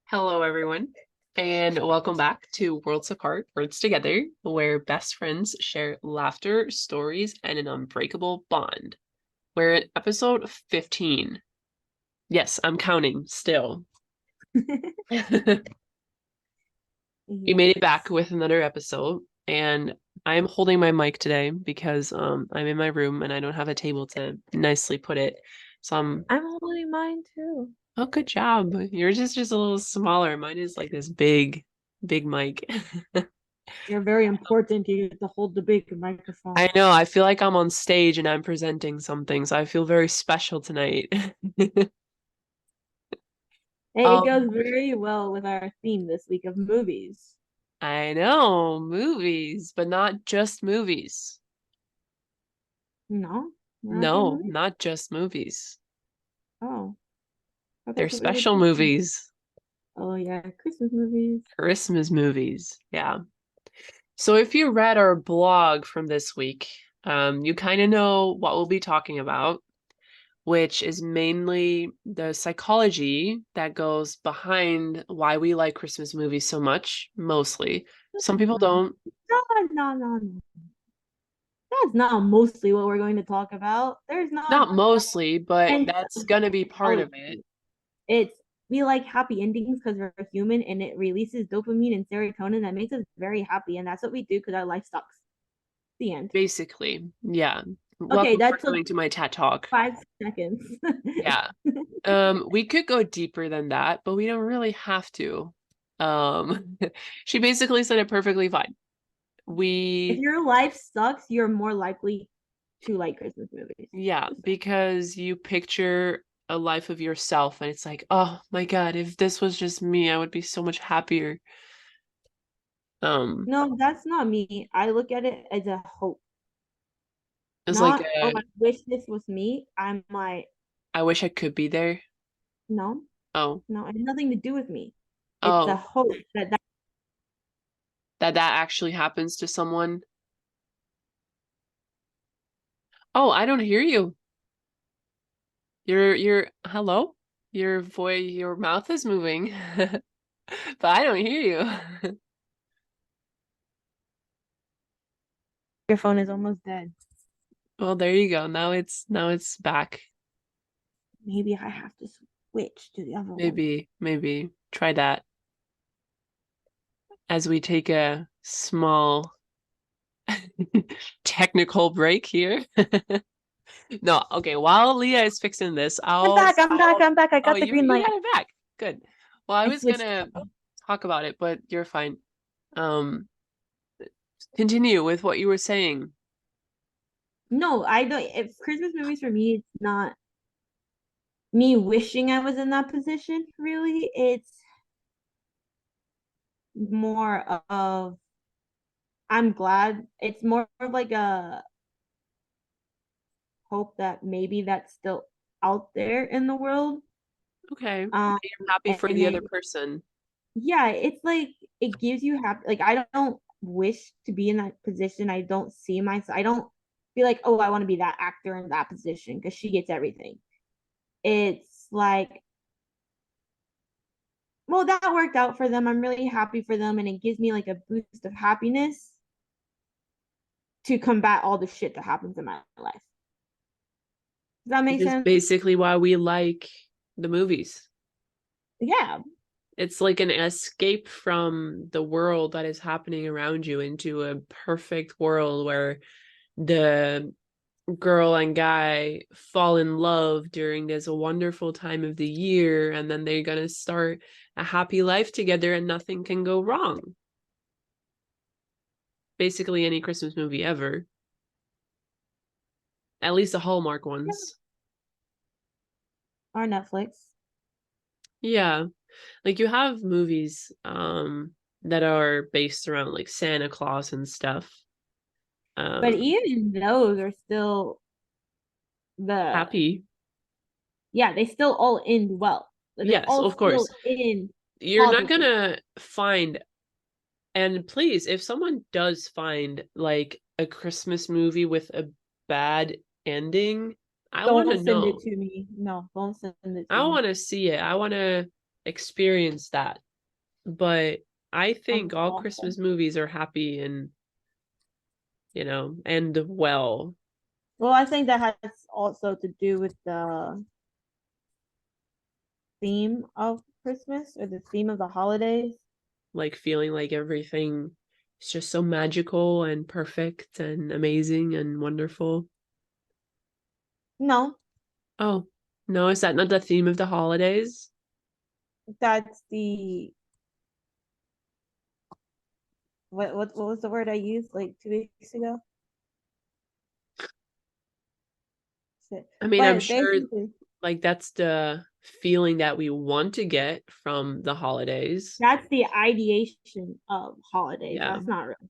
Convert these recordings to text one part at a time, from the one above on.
Hello, everyone, and welcome back to Worlds Apart, Words Together, where best friends share laughter, stories, and an unbreakable bond. We're at episode 15. Yes, I'm counting still. We Yes. made it back with another episode, and I'm holding my mic today because I'm in my room and I don't have a table to nicely put it. So I'm holding mine too. oh, good job. Yours is just a little smaller. Mine is like this big, big mic. You're very important. You get to hold the big I microphone. know. I feel like I'm on stage and I'm presenting something, so I feel very special tonight. Hey, it Um, goes very well with our theme this week of movies. I know, movies, but not just movies. No, we're not doing No, movies. not just movies. Oh, I thought They're that's what we were special doing. movies, Oh yeah, Christmas movies. Christmas movies. Yeah. So if you read our blog from this week, you kind of know what we'll be talking about, which is mainly the psychology that goes behind why we like Christmas movies so much, mostly. Some people No, don't, no. That's not mostly what we're going to talk about. There's not not mostly, but and that's gonna be part of it. it's we like happy endings because we're human and it releases dopamine and serotonin that makes us very happy, and that's what we do because our life sucks. The end. Basically. Yeah. Okay, Welcome for that took coming to my TED Talk. 5 seconds. Yeah. We could go deeper than that, but we don't really have to. Um, she basically said it perfectly fine. If We your life sucks, you're more likely to like Christmas movies. Yeah, because you picture a life of yourself and it's like, oh my God, if this was just me, I would be so much happier. Um, No, that's not me. I look at it as a hope. it's like Not, oh, I wish this was me. I'm like, I wish I could be there. no, Oh, no, it has nothing to do with me. It's a oh, hope that that actually happens to someone. Oh, I don't hear you. You're hello? Your mouth is moving, but I don't hear you. your phone is almost dead. Well, there you go. Now it's back. Maybe I have to switch to the other one. Maybe try that as we take a small technical break here. No, okay. While Leah is fixing this, I'm back. I'm back. I Oh, got the you green you light. got it back. Good. Well, I I was switched. gonna talk about it, but you're fine. Um, Continue with what you were saying. No, I don't. If Christmas movies for me, it's not me wishing I was in that position, really. It's more of I'm glad. It's more of like a hope that maybe that's still out there in the world. Okay. Um, You're happy for and the other then person. yeah, it's like it gives you happy. Like I don't wish to be in that position. I don't see myself. I don't feel like, oh, I want to be that actor in that position because she gets everything. It's like, well, that worked out for them. I'm really happy for them, and it gives me like a boost of happiness to combat all the shit that happens in my life. Does that Which make is sense? basically why we like the movies. Yeah. It's like an escape from the world that is happening around you into a perfect world where the girl and guy fall in love during this wonderful time of the year, and then they're gonna start a happy life together and nothing can go wrong. Basically any Christmas movie ever. At least the Hallmark Yeah. ones. Or Netflix. Yeah. Like you have movies that are based around like Santa Claus and stuff. But Um even those are still the Happy. yeah, they still all end well. Like, they Yes, all of still course. end You're not positive. gonna find, and please, if someone does find like a Christmas movie with a bad ending, I want to Don't send it know. to me. No, don't send it to I me. want to see it. I want to experienced that. But I I'm think all awful. Christmas movies are happy and, end well, Well, I think that has also to do with the theme of Christmas or the theme of the holidays. like feeling like everything is just so magical and perfect and amazing and wonderful. No, Oh, no, is that not the theme of the holidays? that's the what was the word I used like 2 weeks ago? Shit. I mean, I'm But sure basically, like that's the feeling that we want to get from the holidays. that's the ideation of holidays. Yeah. That's not real.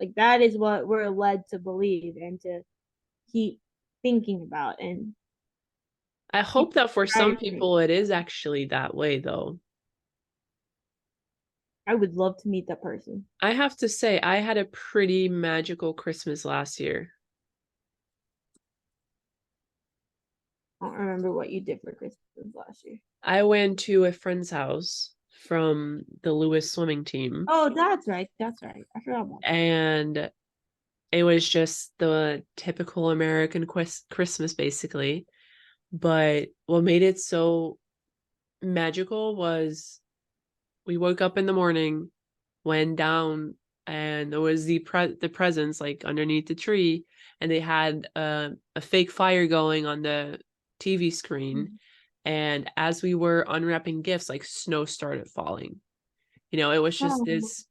Like that is what we're led to believe and to keep thinking about and I keep hope that for some striving. people it is actually that way though. I would love to meet that person. I have to say, I had a pretty magical Christmas last year. I don't remember what you did for Christmas last year. I went to a friend's house from the Lewis swimming team, Oh, that's right. That's right. I forgot about that. and it was just the typical American Christmas, basically. But what made it so magical was we woke up in the morning, went down, and there was the presents like underneath the tree, and they had a fake fire going on the TV screen. And as we were unwrapping gifts, like snow started falling. It was just Oh, this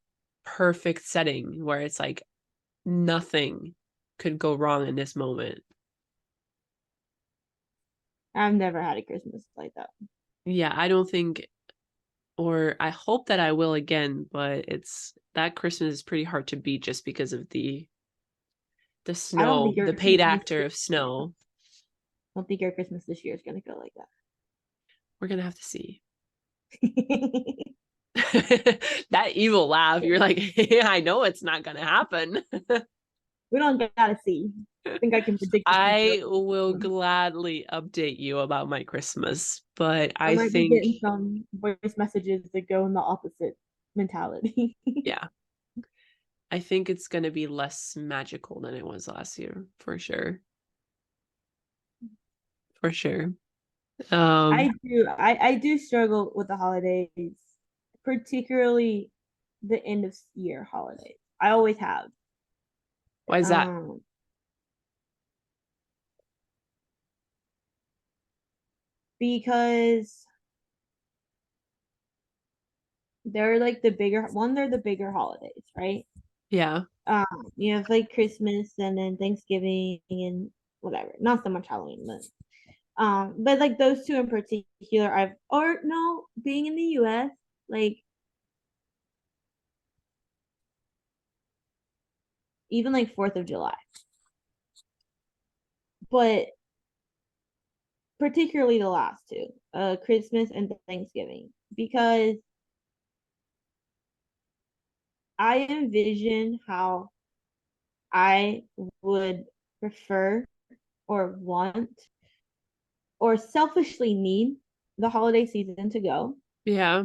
perfect setting where it's like nothing could go wrong in this moment. I've never had a Christmas like that. Yeah, I don't think, or I hope that I will again, but it's that Christmas is pretty hard to beat just because of the I don't snow, think your the paid Christmas actor this of year. snow. I don't think your Christmas this year is gonna go like We're gonna have to see. that. That evil laugh, you're like, yeah, I know it's not gonna happen. We don't gotta see. I think I can predict the future. I will gladly update you about my Christmas, but I I might be think, getting some voice messages that go in the opposite mentality. yeah, I think it's gonna be less magical than it was last year, for sure. For sure. Um, I do struggle with the holidays, particularly the end of year holidays. I always have. why is that? Um, because they're like they're the bigger holidays, right? Yeah, You have like Christmas and then Thanksgiving and whatever. Not so much Halloween, but like those two in particular, or no, being in the US, like even like 4th of July. But particularly the last two, Christmas and Thanksgiving, because I envision how I would prefer or want or selfishly need the holiday season to go, yeah.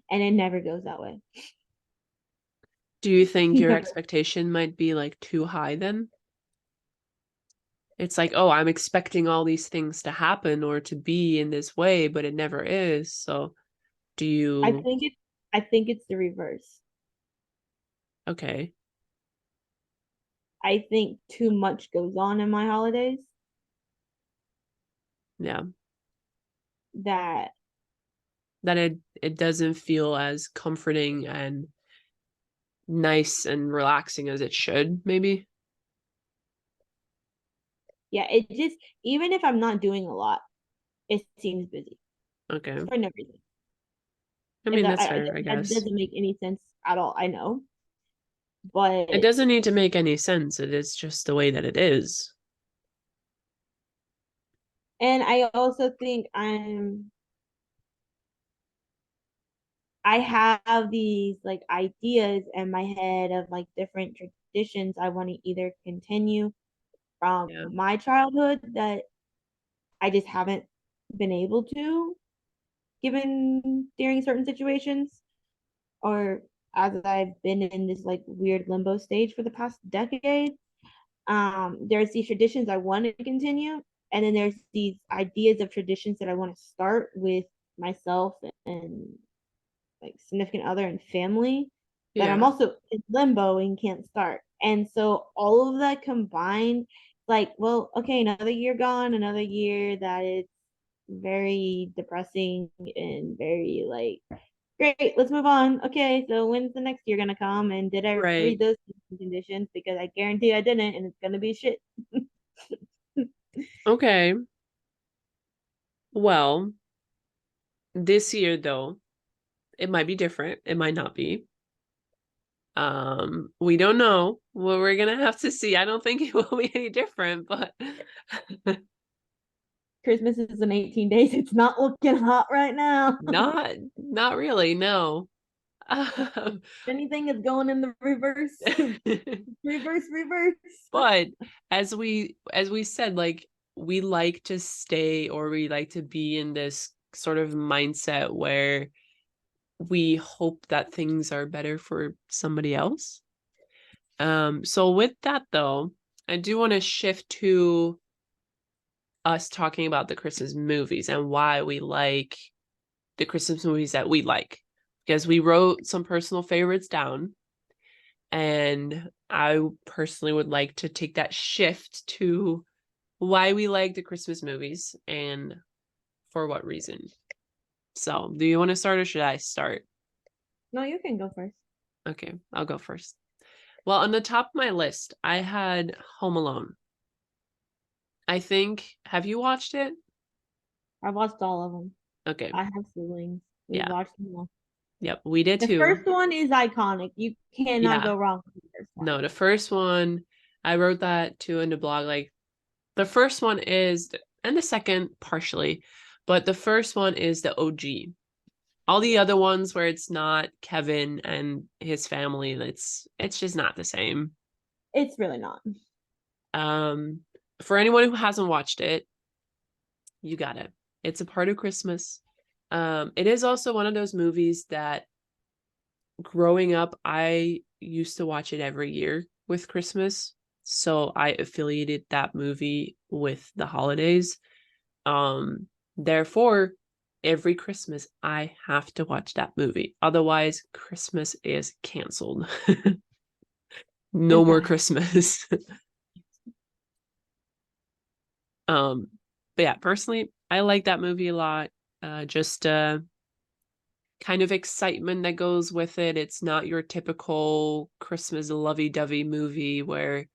and it never goes that way. Do you think your Never. expectation might be like too high then? It's like, oh, I'm expecting all these things to happen or to be in this way, but it never is. So do I you, think it. I think it's the reverse. okay, I think too much goes on in my holidays yeah, that that it doesn't feel as comforting and nice and relaxing as it should, maybe. yeah, it just even if I'm not doing a lot, it seems busy Okay. for no reason. I And mean, that's fair, I that guess. doesn't make any sense at all. I know, It but doesn't need to make any sense. It is just the way that it is. and I also think I have these like ideas in my head of like different traditions I want to either continue from Yeah. my childhood that I just haven't been able to, given during certain situations, or as I've been in this like weird limbo stage for the past decade. There's these traditions I want to continue, and then there's these ideas of traditions that I want to start with myself and like significant other and family that I'm Yeah. also in limbo and can't start. And so all of that combined, like, well, okay, another year gone, another year that it's very depressing and very like, great, let's move on. Okay, so when's the next year gonna come? And did I Right. read those conditions? Because I guarantee I didn't, and it's gonna be shit. Okay. Well, this year though, it might be different. It might not be. We don't know. Well, we're gonna have to see. I don't think it will be any different, but Christmas is in 18 days. It's not looking hot right now. not really, no. Anything is going in the reverse. Reverse, reverse. But as we said, like we like to stay or we like to be in this sort of mindset where we hope that things are better for somebody else. So with that though, I do want to shift to us talking about the Christmas movies and why we like the Christmas movies that we like. Because we wrote some personal favorites down, and I personally would like to take that shift to why we like the Christmas movies and for what reason. So, do you want to start or should I start? No, you can go first. Okay, I'll go first. Well, on the top of my list, I had Home Alone. I think, have you watched it? I watched all of them. Okay, I have siblings. We yeah, watched them all. yep, we did The too. first one is iconic. You cannot Yeah, go wrong with the first no, one. the first one, I wrote that too in the blog. Like, the first one is, and the second partially, but the first one is the OG. All the other ones where it's not Kevin and his family, it's just not the same. It's really not. Um, for anyone who hasn't watched it, you got it. It's a part of Christmas. It is also one of those movies that growing up, I used to watch it every year with Christmas. So I affiliated that movie with the holidays. Therefore, every Christmas I have to watch that movie. Otherwise, Christmas is canceled. No more Okay. Christmas. um, but yeah, personally, I like that movie a lot. Just kind of excitement that goes with it. It's not your typical Christmas lovey-dovey movie where,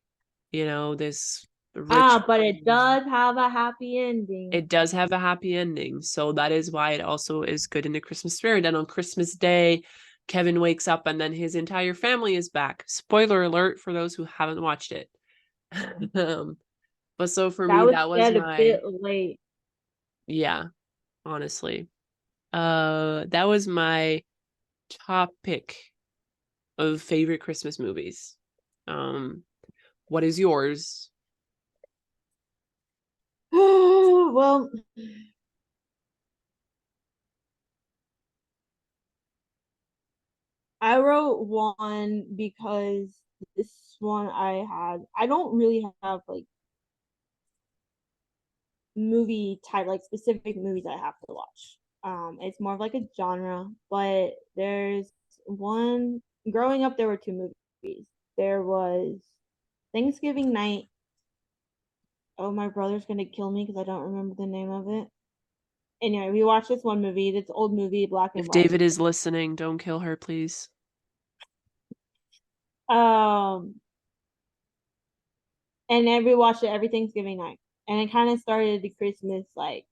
this rich Ah, but it family. does have a happy ending. It does have a happy ending. So that is why it also is good in the Christmas spirit. And on Christmas Day, Kevin wakes up and then his entire family is back. Spoiler alert for those who haven't watched it. um, but so for That me, was that was said a bit my, late. yeah, honestly. That was my top pick of favorite Christmas movies. Um, what is yours? Well, I wrote one because this one I don't really have like movie type, like specific movies I have to watch. It's more of like a genre, but there's one growing up there were two movies. There was Thanksgiving night. Oh, my brother's gonna kill me because I don't remember the name of it. Anyway, we watched this one movie. It's an old movie, black and If white. David is listening, don't kill her, please. Um, and then we watched it every Thanksgiving night, and it kind of started the Christmas like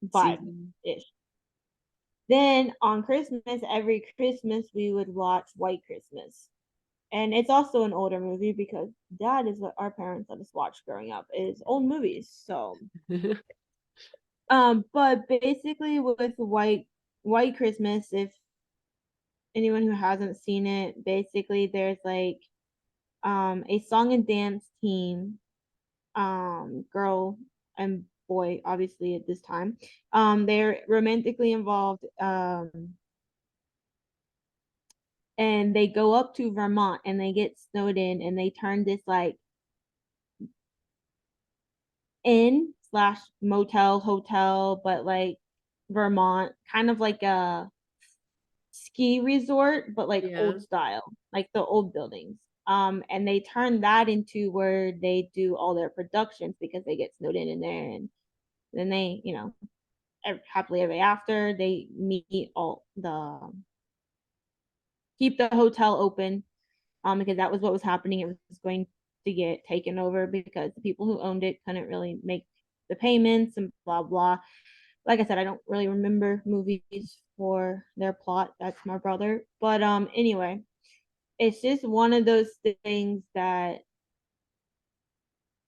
vibe Season. ish. Then on Christmas, every Christmas we would watch White Christmas, and it's also an older movie because that is what our parents let us watch growing up is old movies. So, but basically with White Christmas, if anyone who hasn't seen it, basically there's like a song and dance team, girl and boy, obviously at this time. They're romantically involved. And they go up to Vermont and they get snowed in and they turn this like inn slash motel hotel, but like Vermont, kind of like a ski resort, but like Yeah. old style, like the old buildings. And they turn that into where they do all their productions because they get snowed in there, and then they, happily ever after they meet all the keep the hotel open, because that was what was happening. It was going to get taken over because the people who owned it couldn't really make the payments and blah blah. Like I said, I don't really remember movies for their plot. That's my brother. But anyway, it's just one of those things that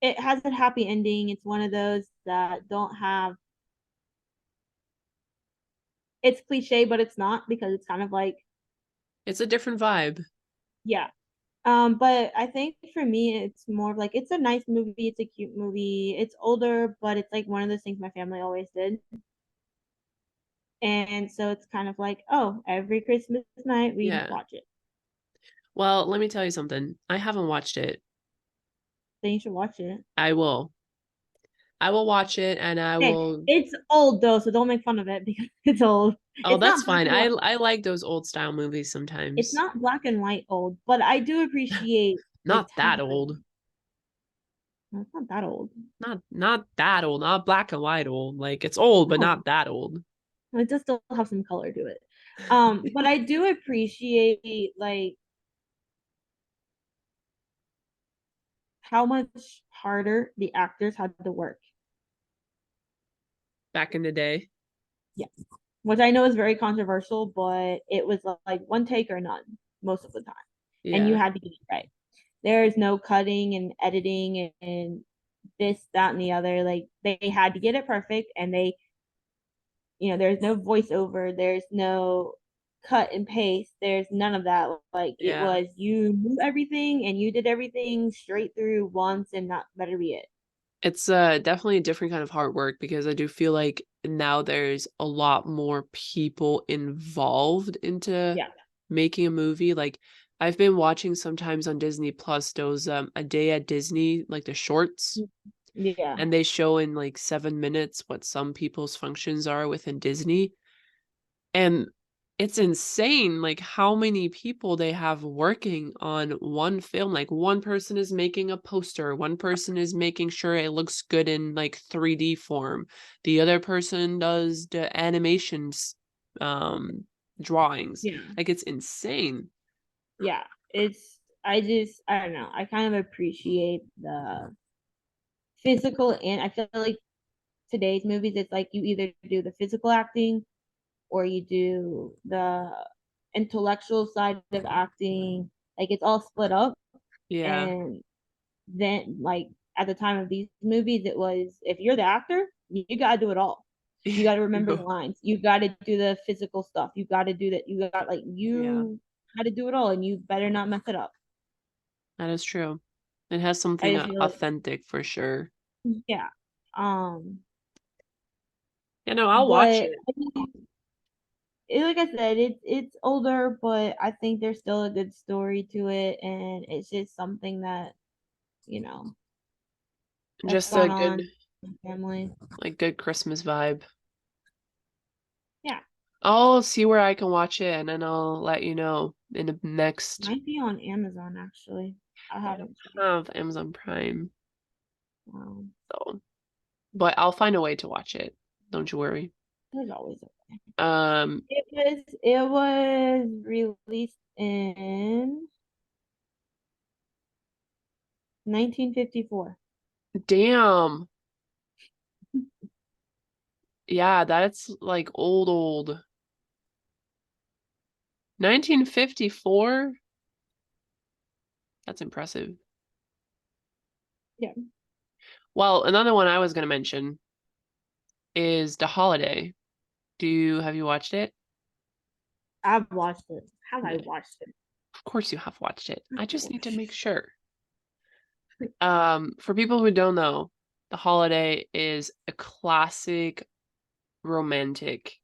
it has a happy ending. It's one of those that don't have, it's cliche, but it's not, because it's kind of like, It's a different vibe. yeah. But I think for me, it's more of like, it's a nice movie, it's a cute movie. It's older, but it's like one of those things my family always did. And so it's kind of like, oh, every Christmas night we Yeah. watch it. Well, let me tell you something. I haven't watched it. Then you should watch it. I will. I will watch it and I Okay, will. it's old though, so don't make fun of it because it's old. Oh, It's that's not black fine. and I white. I like those old style movies It's sometimes. not black and white old, but I do appreciate the Not that old. time. No, it's not that old. Not that old. Not black and white old. Like it's old, but No, not that old. it does still have some color to it. But I do appreciate like how much harder the actors had to work. Back in the day. Yes, which I know is very controversial, but it was like one take or none most of the time, and you Yeah. had to get it right. There is no cutting and editing and this, that, and the other. Like they had to get it perfect, and there's no voiceover, there's no cut and paste, there's none of that. Like it Yeah. was, you knew everything and you did everything straight through once, and that better be it. It's definitely a different kind of hard work because I do feel like now there's a lot more people involved into Yeah. making a movie. Like I've been watching sometimes on Disney Plus those A Day at Disney, like the shorts, Yeah. and they show in like 7 minutes what some people's functions are within Disney. And it's insane, like, how many people they have working on one film. Like, one person is making a poster, one person is making sure it looks good in, like, 3D form. The other person does the animations, drawings. Yeah. Like, it's insane. Yeah. I don't know. I kind of appreciate the physical, and I feel like today's movies, it's like you either do the physical acting or you do the intellectual side of acting. Like it's all split up. Yeah. And then like at the time of these movies, it was, if you're the actor, you gotta do it all. You gotta remember the lines. You gotta do the physical stuff. You gotta do that. Yeah, You gotta do it all, and you better not mess it up. that is true. It has I something just feel like, authentic for sure. yeah. You know, I'll watch But it. I mean, like I said, it's older, but I think there's still a good story to it, and it's just something that, you know, that's Just a gone good, on in the family. like, good Christmas vibe. Yeah, I'll see where I can watch it and then I'll let you know in the next. might be on Amazon actually. I I don't haven't checked. have Amazon Prime, Um, so but I'll find a way to watch it. Don't you worry. there's always a way. Um, It was released in 1954. damn. Yeah, that's like old. 1954? That's impressive. Yeah, Well, another one I was gonna mention is The Holiday. Have you watched it? I've watched it. Have I Yeah, watched it? of course you have watched it. Of I just need to course. make sure. For people who don't know, The Holiday is a classic romantic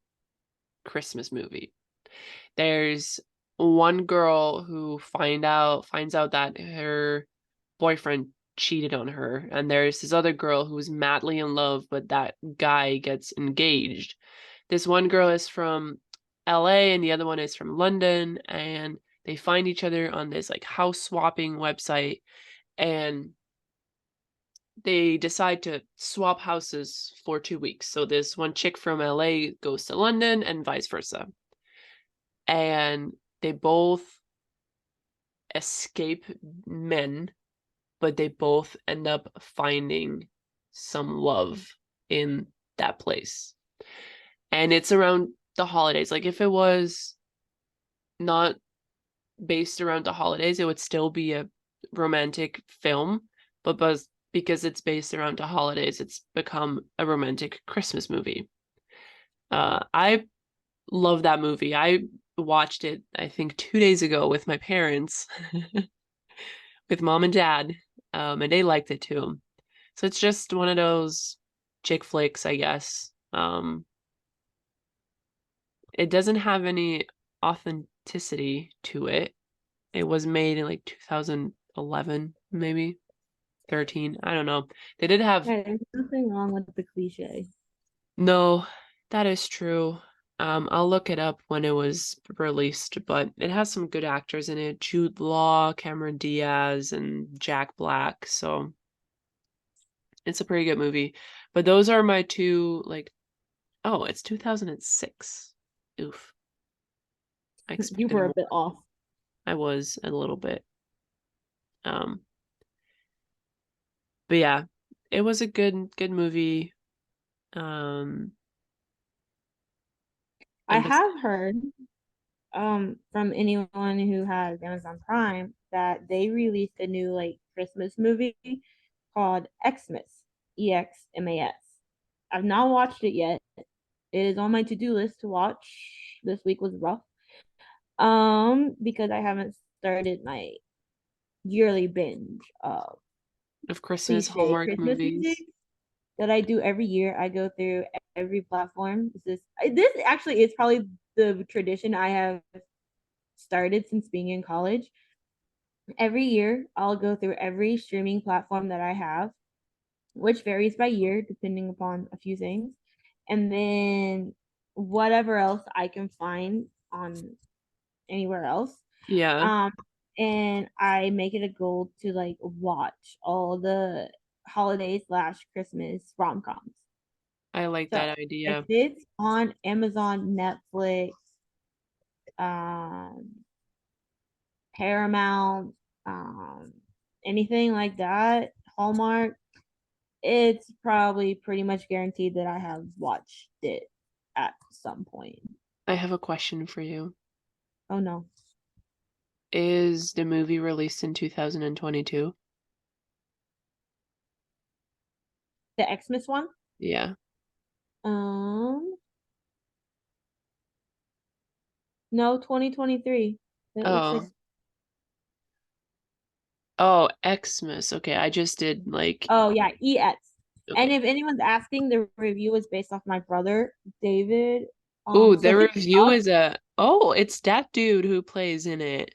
Christmas movie. There's one girl who finds out that her boyfriend cheated on her, and there's this other girl who's madly in love, but that guy gets engaged. This one girl is from LA and the other one is from London, and they find each other on this like house swapping website, and they decide to swap houses for 2 weeks. So this one chick from LA goes to London and vice versa. And they both escape men, but they both end up finding some love in that place. And it's around the holidays. Like if it was not based around the holidays, it would still be a romantic film, but because it's based around the holidays, it's become a romantic Christmas movie. I love that movie. I watched it, I think, 2 days ago with my parents, with mom and dad, and they liked it too. So it's just one of those chick flicks, I guess. It doesn't have any authenticity to it. It was made in like 2011, maybe 13. I don't know. They did have Yeah, there's nothing wrong with the cliche. no, that is true. I'll look it up when it was released, but it has some good actors in it. Jude Law, Cameron Diaz, and Jack Black. So it's a pretty good movie. But those are my two, like, oh, it's 2006. Oof. I You expected were a more. bit off. I was a little bit. Um, but yeah, it was a good movie. Um, I and have heard from anyone who has Amazon Prime that they released a new like Christmas movie called Xmas, Exmas. I've not watched it yet. It is on my to-do list to watch. This week was rough. Because I haven't started my yearly binge of of Christmas cliche Hallmark Christmas music movies. that I do every year. I go through every platform. This actually is probably the tradition I have started since being in college. Every year, I'll go through every streaming platform that I have, which varies by year depending upon a few things. And then whatever else I can find on anywhere else. Yeah, Um, and I make it a goal to like watch all the holiday slash Christmas rom coms. I like So that if idea. it's on Amazon, Netflix, um, Paramount, um, anything like that, Hallmark, it's probably pretty much guaranteed that I have watched it at some point. I have a question for you. Oh no. Is the movie released in 2022? The Xmas one? Yeah. Um, no, 2023. It looks like Oh. Oh, Xmas. Okay, I just did like oh yeah, EX. And okay. if anyone's asking, the review is based off my brother, David. Ooh, So the hit me review up. is a oh, it's that dude who plays in it.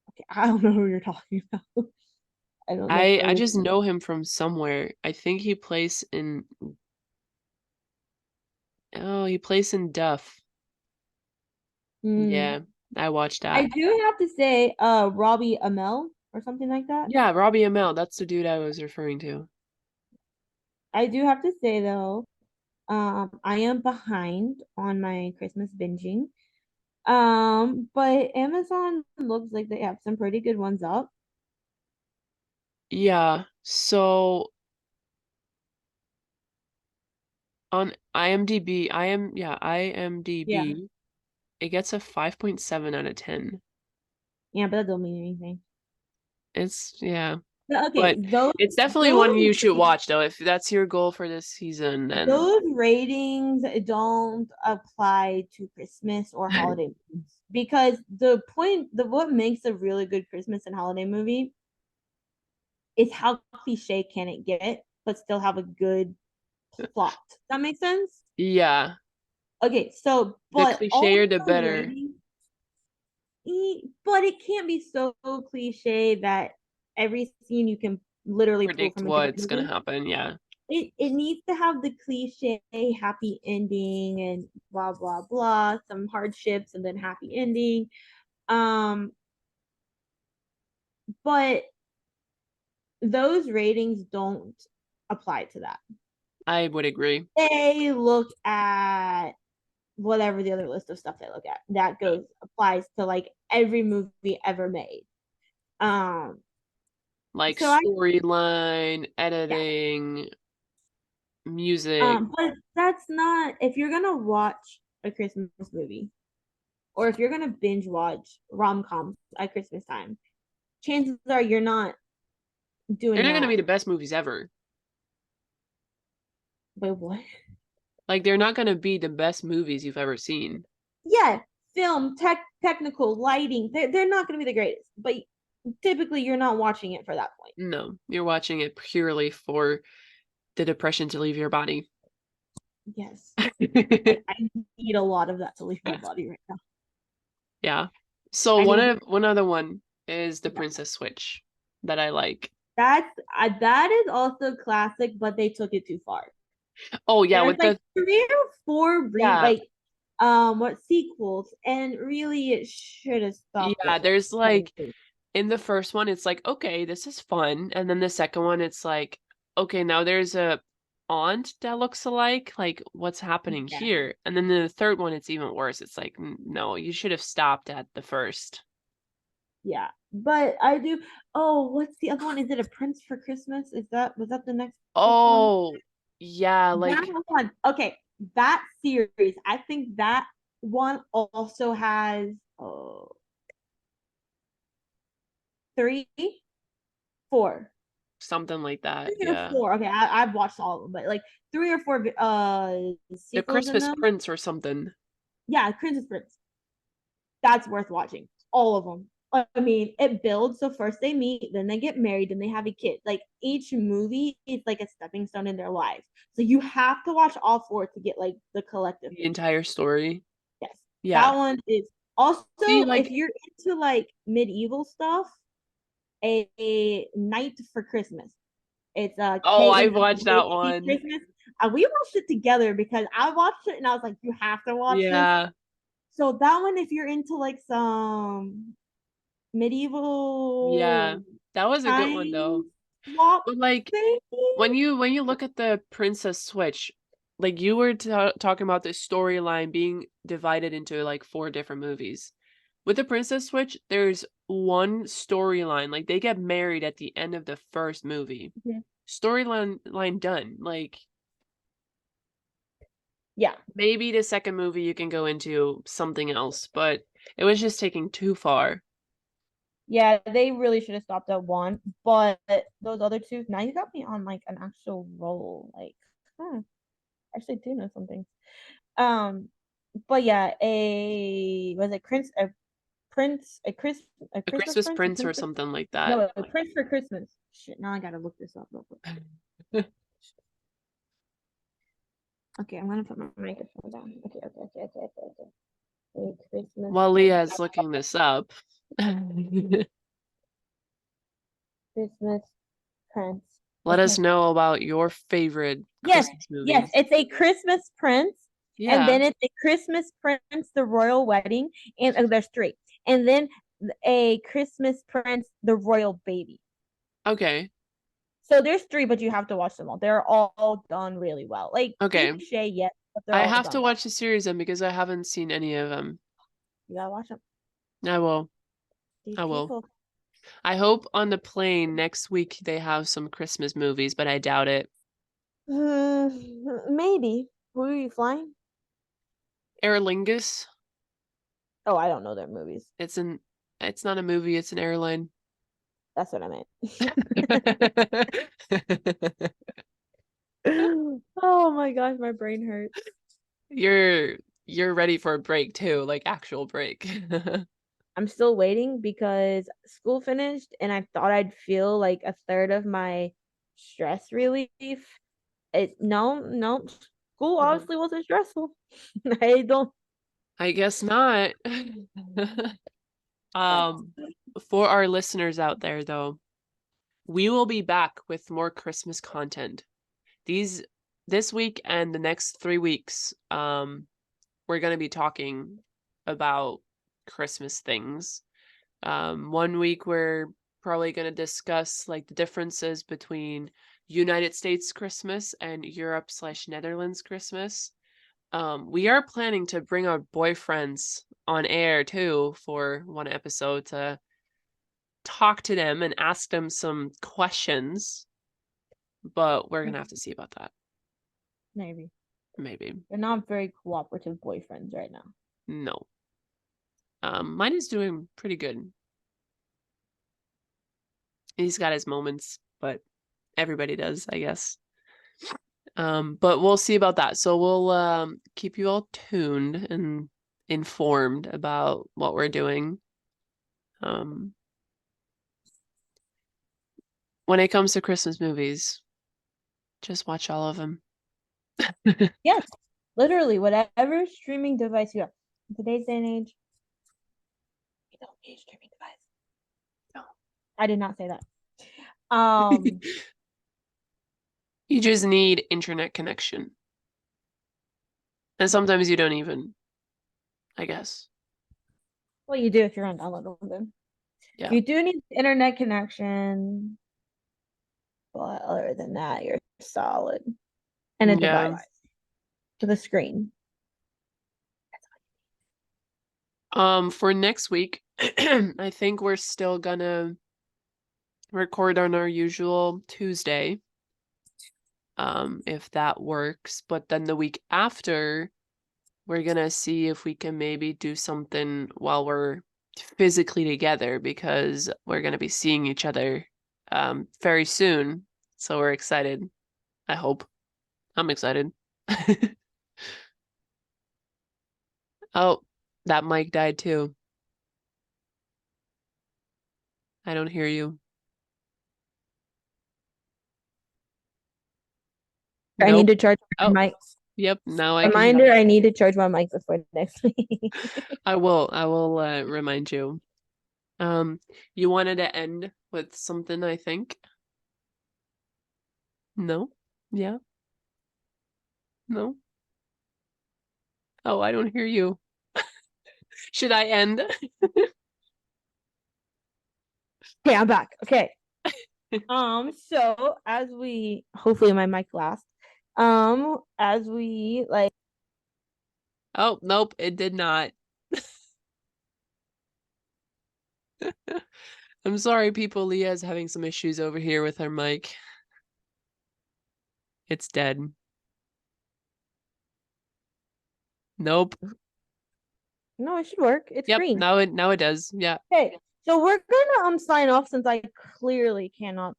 Okay, I don't know who you're talking about. I don't I necessarily just know him from somewhere. I think he plays in oh, he plays in Duff. Hmm. Yeah, I watched I that. do have to say, Robbie Amell or something like that. Yeah, Robbie Amell, that's the dude I was referring to. I do have to say though, I am behind on my Christmas binging. But Amazon looks like they have some pretty good ones up. Yeah, so on IMDb, Yeah. IMDb, it gets a 5.7 out of 10. Yeah, but that don't mean anything. It's yeah. But But okay, those it's definitely those one you should watch though. If that's your goal for this season, then those ratings don't apply to Christmas or holiday movies because the what makes a really good Christmas and holiday movie is how cliche can it get. but still have a good plot. Does that make sense? Yeah. Okay, so The but all clichéer, the those better. ratings, but it can't be so cliche that every scene you can literally pull Predict from a different what's gonna movie. happen. Yeah. It needs to have the cliche happy ending and blah blah blah, some hardships and then happy ending. Um, but those ratings don't apply to that. I would agree. They look at whatever the other list of stuff they look at. That goes applies to like every movie ever made. Um, Like so I storyline, yeah. editing, music. But that's not if you're gonna watch a Christmas movie or if you're gonna binge watch rom coms at Christmas time, chances are you're not They're doing not gonna that. be the best movies ever. But what? Like they're not gonna be the best movies you've ever seen. Yeah, film, technical, lighting, they're not gonna be the greatest. But typically you're not watching it for that point. No, you're watching it purely for the depression to leave your body. Yes. I need a lot of that to leave my body right now. Yeah. So I need one other one is the yeah. Princess Switch that I like. That is also classic, but they took it too far. Oh yeah, There's with like the 3 or 4 yeah, like what sequels, and really it should have stopped yeah, at there's like like 2. in the first one it's like, okay, this is fun. And then the second one it's like, okay, now there's a aunt that looks alike. Like, what's happening Yeah, here? And then the third one it's even worse. It's like, no, you should have stopped at the first. yeah. But I do. Oh, what's the other one? Is it A Prince for Christmas? Was that the next one? Oh, yeah, That like one. Okay, that series. I think that one also has 3, 4. something like that. Yeah. 3 or 4. Okay, I've watched all of them, but like 3 or 4 The sequels in Christmas them. Prince or something. Yeah, Princess Prince. That's worth watching. All of them. I mean, it builds. So first they meet, then they get married, then they have a kid. Like each movie is like a stepping stone in their lives. So you have to watch all 4 to get like the collective The picture. entire story. Yes, Yeah. that one is also See, if like, you're into like medieval stuff, a Night for Christmas. It's a oh, I pagan watched that pagan one. Christmas. We watched it together because I watched it and I was like, you have to watch this. Yeah. So that one, if you're into like some Yeah. medieval That was a good one time though. swap But like thing, when you look at the Princess Switch, like you were talking about the storyline being divided into like 4 different movies. With the Princess Switch, there's one storyline. Like they get married at the end of the first movie. yeah, Storyline done. Like yeah, maybe the second movie you can go into something else, but it was just taking too far. yeah, they really should have stopped at 1. But those other 2, now you got me on like an actual roll. Like, actually do know something. Um, but yeah, a was it Prince a Prince a A Christmas Christmas Prince a Prince or Prince something like that. no a Prince for Christmas. Shit, now I gotta look this up real quick. Okay, I'm gonna put my microphone down. Okay. A Christmas While Prince. Leah's looking this up. Christmas Prince. Let us Okay. know about your favorite Yes, Christmas yes, movies. it's a Christmas Prince, and Yeah. then it's a Christmas Prince, the Royal Wedding, and there's 3, and then a Christmas Prince, the Royal Baby. Okay. So there's 3, but you have to watch them all. They're all done really well. Like Okay. cliche, yes, but they're I all have to done well. watch the series then because I haven't seen any of them. You gotta watch them. I will. These I will. people. I hope on the plane next week they have some Christmas movies, but I doubt it. Maybe. Who are you flying? Aer Lingus. Oh, I don't know their movies. It's an it's not a movie, it's an airline. That's what I meant. Oh my gosh, my brain hurts. You're you're ready for a break too, like actual break. I'm still waiting because school finished and I thought I'd feel like a third of my stress relief. No, school obviously wasn't stressful. I don't. I guess not. For our listeners out there, though, we will be back with more Christmas content. This week and the next 3 weeks, we're going to be talking about Christmas things. 1 week we're probably going to discuss like the differences between United States Christmas and Europe/Netherlands Christmas. We are planning to bring our boyfriends on air too for one episode to talk to them and ask them some questions, but we're gonna have to see about that. Maybe. Maybe. They're not very cooperative boyfriends right now. No. Mine is doing pretty good. He's got his moments, but everybody does, I guess. But we'll see about that. So we'll keep you all tuned and informed about what we're doing. When it comes to Christmas movies, just watch all of them. Yes, literally, whatever streaming device you have. In today's day and age, you don't need a streaming device. No, I did not say that. You just need internet connection. And sometimes you don't even, I guess. Well, you do if you're on download them. Yeah. You do need internet connection, but other than that, you're solid. And a device to the screen. For next week, I think we're still gonna record on our usual Tuesday. If that works. But then the week after, we're gonna see if we can maybe do something while we're physically together, because we're gonna be seeing each other very soon. So we're excited. I hope. I'm excited. Oh, that mic died too. I don't hear you. I need to charge my mic. Yep, now I Reminder, I need to charge my mic before next week. I will remind you. You wanted to end with something, I think. No? Yeah? No? Oh, I don't hear you. Should I end? Okay, I'm back. Okay. So as we hopefully my mic lasts. As we like Oh, nope, it did not. I'm sorry, people. Leah's having some issues over here with her mic. It's dead. Nope. No, it should work. It's green. Now it does. Yeah. Okay. So we're gonna sign off since I clearly cannot.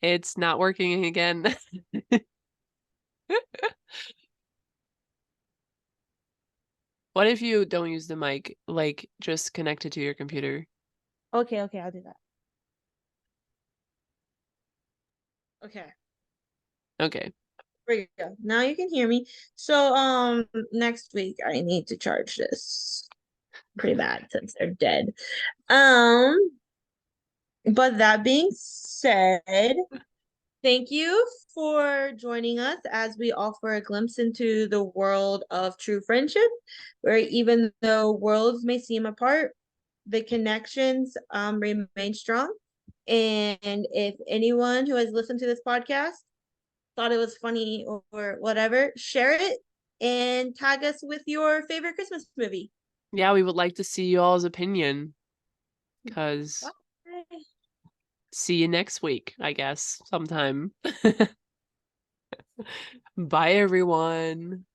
It's not working again. What if you don't use the mic? Like, just connect it to your computer. Okay, I'll do that. Okay. Okay. There you go. Now you can hear me. So next week I need to charge this. Pretty bad since they're dead. But that being said, thank you for joining us as we offer a glimpse into the world of true friendship, where even though worlds may seem apart, the connections remain strong. And if anyone who has listened to this podcast thought it was funny or whatever, share it and tag us with your favorite Christmas movie. Yeah, we would like to see y'all's opinion. Because see you next week, I guess, sometime. Bye, everyone.